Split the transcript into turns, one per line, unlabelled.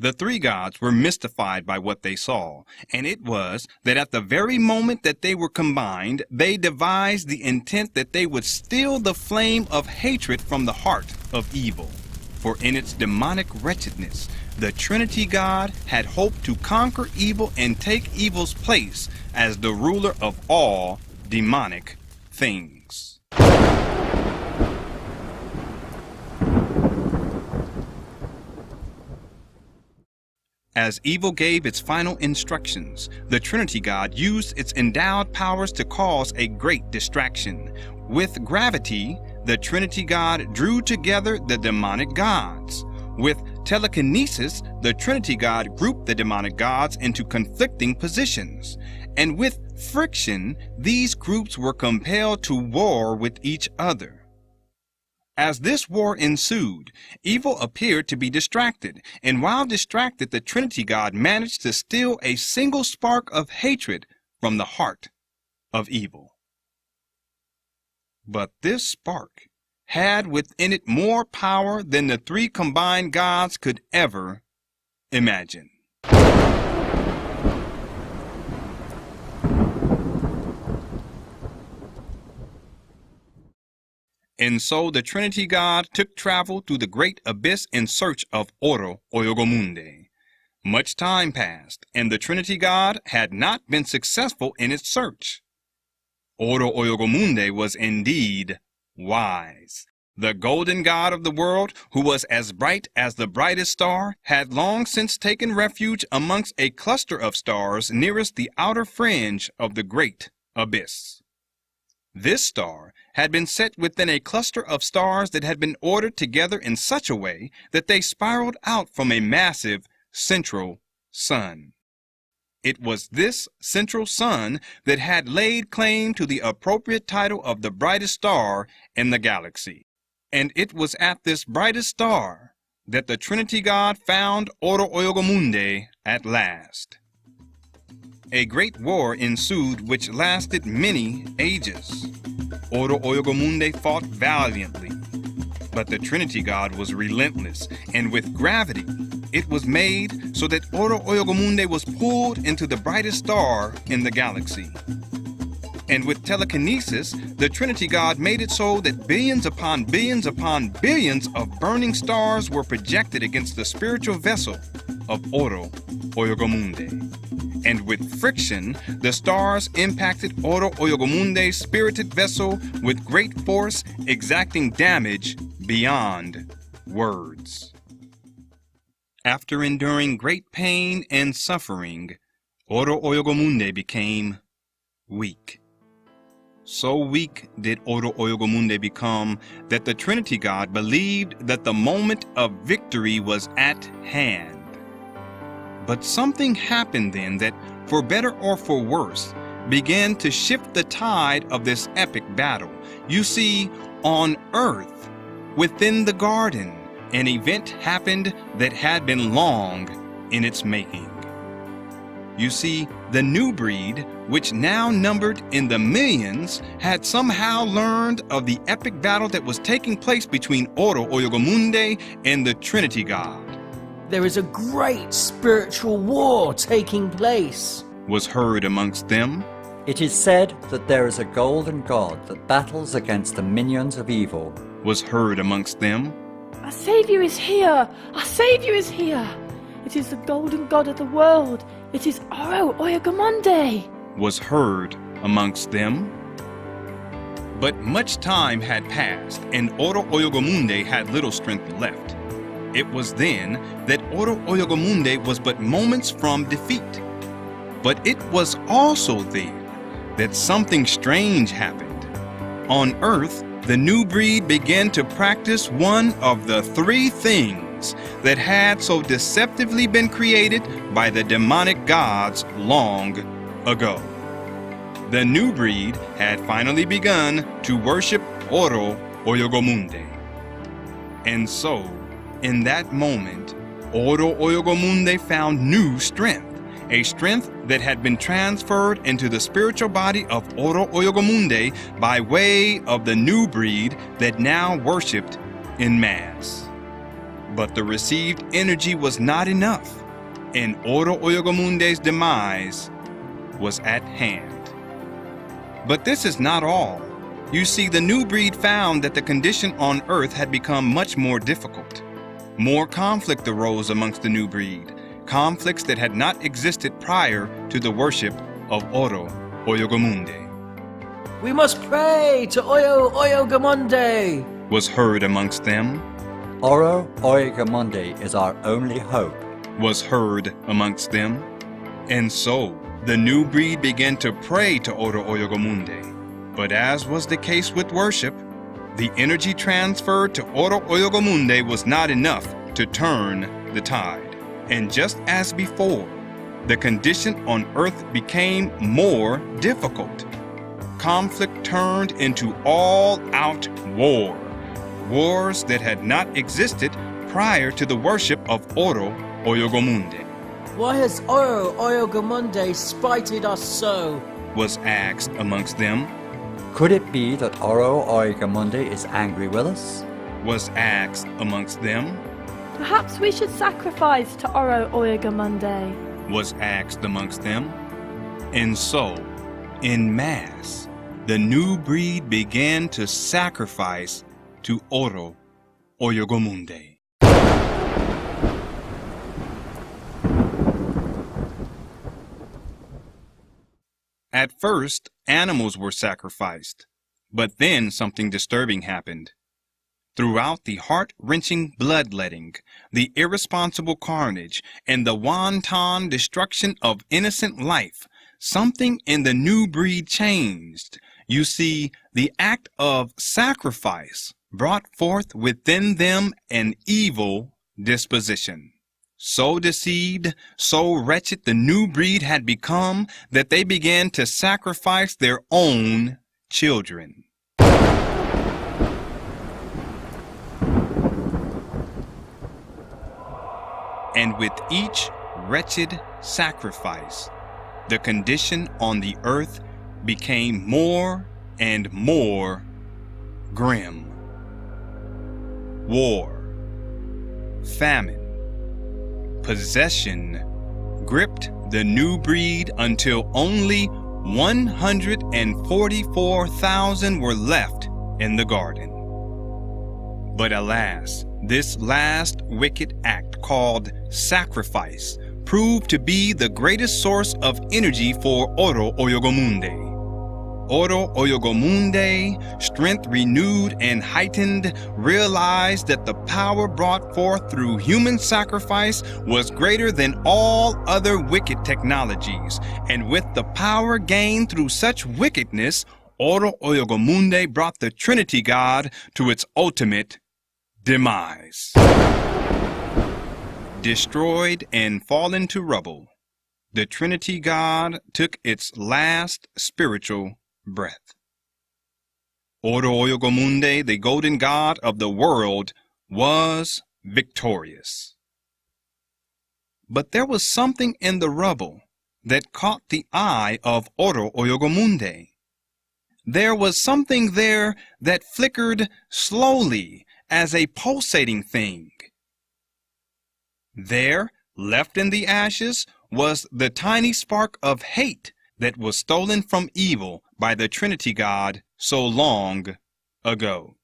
The three gods were mystified by what they saw, and it was that at the very moment that they were combined, they devised the intent that they would steal the flame of hatred from the heart of evil. For in its demonic wretchedness, the Trinity God had hoped to conquer evil and take evil's place as the ruler of all demonic things. As evil gave its final instructions, the Trinity God used its endowed powers to cause a great distraction. With gravity, the Trinity God drew together the demonic gods. With telekinesis, the Trinity God grouped the demonic gods into conflicting positions. And with friction, these groups were compelled to war with each other. As this war ensued, evil appeared to be distracted, and while distracted, the Trinity God managed to steal a single spark of hatred from the heart of evil. But this spark had within it more power than the three combined gods could ever imagine. And so the Trinity God took travel through the great abyss in search of Oro Oyogomunde. Much time passed, and the Trinity God had not been successful in its search. Oro Oyogomunde was indeed wise. The golden god of the world, who was as bright as the brightest star, had long since taken refuge amongst a cluster of stars nearest the outer fringe of the great abyss. This star had been set within a cluster of stars that had been ordered together in such a way that they spiraled out from a massive central sun. It was this central sun that had laid claim to the appropriate title of the brightest star in the galaxy. And it was at this brightest star that the Trinity God found Oro Oyogomunde at last. A great war ensued which lasted many ages. Oro Oyogomunde fought valiantly, but the Trinity God was relentless, and with gravity, it was made so that Oro Oyogomunde was pulled into the brightest star in the galaxy. And with telekinesis, the Trinity God made it so that billions upon billions upon billions of burning stars were projected against the spiritual vessel of Oro Oyogomunde. And with friction, the stars impacted Oro Oyogomunde's spirited vessel with great force, exacting damage beyond words. After enduring great pain and suffering, Oro Oyogomunde became weak. So weak did Oro Oyogomunde become that the Trinity God believed that the moment of victory was at hand. But something happened then that, for better or for worse, began to shift the tide of this epic battle. You see, on Earth, within the garden, an event happened that had been long in its making. You see, the new breed, which now numbered in the millions, had somehow learned of the epic battle that was taking place between Oro Oyogomunde and the Trinity God.
There is a great spiritual war taking place,
was heard amongst them.
It is said that there is a golden god that battles against the minions of evil,
was heard amongst them.
Our Saviour is here! Our Saviour is here! It is the golden god of the world! It is Oro Oyogomunde!
Was heard amongst them. But much time had passed, and Oro Oyogomunde had little strength left. It was then that Oro Oyogomunde was but moments from defeat. But it was also then that something strange happened. On Earth, the new breed began to practice one of the three things that had so deceptively been created by the demonic gods long ago. The new breed had finally begun to worship Oro Oyogomunde. And so, in that moment, Oro Oyogomunde found new strength, a strength that had been transferred into the spiritual body of Oro Oyogomunde by way of the new breed that now worshipped in mass. But the received energy was not enough, and Oro Oyogomunde's demise was at hand. But this is not all. You see, the new breed found that the condition on earth had become much more difficult. More conflict arose amongst the new breed, conflicts that had not existed prior to the worship of Oro Oyogomunde.
We must pray to Oyogomunde,
Was heard amongst them,
Oro Oyogomunde is our only hope.
was heard amongst them. And so, the new breed began to pray to Oro Oyogomunde. But as was the case with worship, the energy transferred to Oro Oyogomunde was not enough to turn the tide. And just as before, the condition on earth became more difficult. Conflict turned into all-out war. Wars that had not existed prior to the worship of Oro Oyogomunde.
why has Oro Oyogomunde spited us so?
Was asked amongst them.
Could it be that Oro Oyogomunde is angry with us?
Was asked amongst them.
Perhaps we should sacrifice to Oro Oyogomunde.
Was asked amongst them. And so, en masse, the new breed began to sacrifice to Oro Oyogomunde. At first, animals were sacrificed, but then something disturbing happened. Throughout the heart-wrenching bloodletting, the irresponsible carnage, and the wanton destruction of innocent life, something in the new breed changed. You see, the act of sacrifice brought forth within them an evil disposition. So deceived, so wretched the new breed had become that they began to sacrifice their own children. And with each wretched sacrifice, the condition on the earth became more and more grim. War, famine, possession gripped the new breed until only 144,000 were left in the garden. But alas, this last wicked act called sacrifice proved to be the greatest source of energy for Oro Oyogomunde. Oro Oyogomunde, strength renewed and heightened, realized that the power brought forth through human sacrifice was greater than all other wicked technologies, and with the power gained through such wickedness, Oro Oyogomunde brought the Trinity God to its ultimate demise. Destroyed and fallen to rubble, the Trinity God took its last spiritual breath. Oro Oyogomunde, the golden god of the world, was victorious. But there was something in the rubble that caught the eye of Oro Oyogomunde. There was something there that flickered slowly as a pulsating thing. There, left in the ashes, was the tiny spark of hate that was stolen from evil by the Trinity God so long ago.